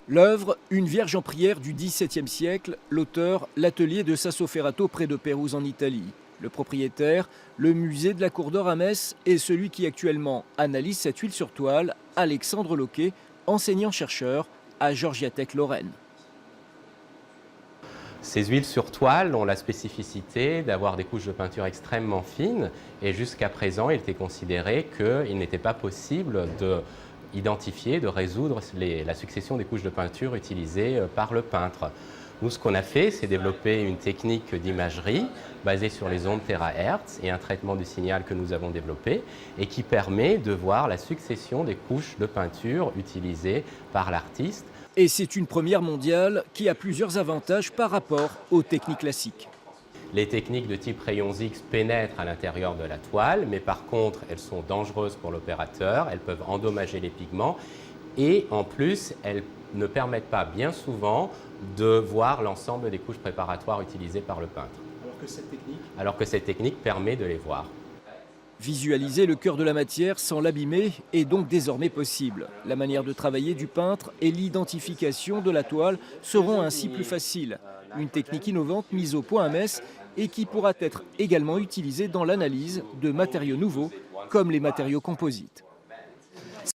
L'œuvre, une Vierge en prière du XVIIe siècle, l'auteur, l'atelier de Sassoferrato près de Pérouse en Italie. Le propriétaire, le musée de la Cour d'Or à Metz et celui qui actuellement analyse cette huile sur toile, Alexandre Loquet, enseignant-chercheur à Georgia Tech Lorraine. Ces huiles sur toile ont la spécificité d'avoir des couches de peinture extrêmement fines et jusqu'à présent, il était considéré qu'il n'était pas possible d'identifier, de résoudre la succession des couches de peinture utilisées par le peintre. Nous, ce qu'on a fait, c'est développer une technique d'imagerie basée sur les ondes terahertz et un traitement du signal que nous avons développé et qui permet de voir la succession des couches de peinture utilisées par l'artiste. Et c'est une première mondiale qui a plusieurs avantages par rapport aux techniques classiques. Les techniques de type rayons X pénètrent à l'intérieur de la toile, mais par contre, elles sont dangereuses pour l'opérateur, elles peuvent endommager les pigments et en plus, elles ne permettent pas bien souvent de voir l'ensemble des couches préparatoires utilisées par le peintre. Alors que cette technique permet de les voir. Visualiser le cœur de la matière sans l'abîmer est donc désormais possible. La manière de travailler du peintre et l'identification de la toile seront ainsi plus faciles. Une technique innovante mise au point à Metz et qui pourra être également utilisée dans l'analyse de matériaux nouveaux comme les matériaux composites.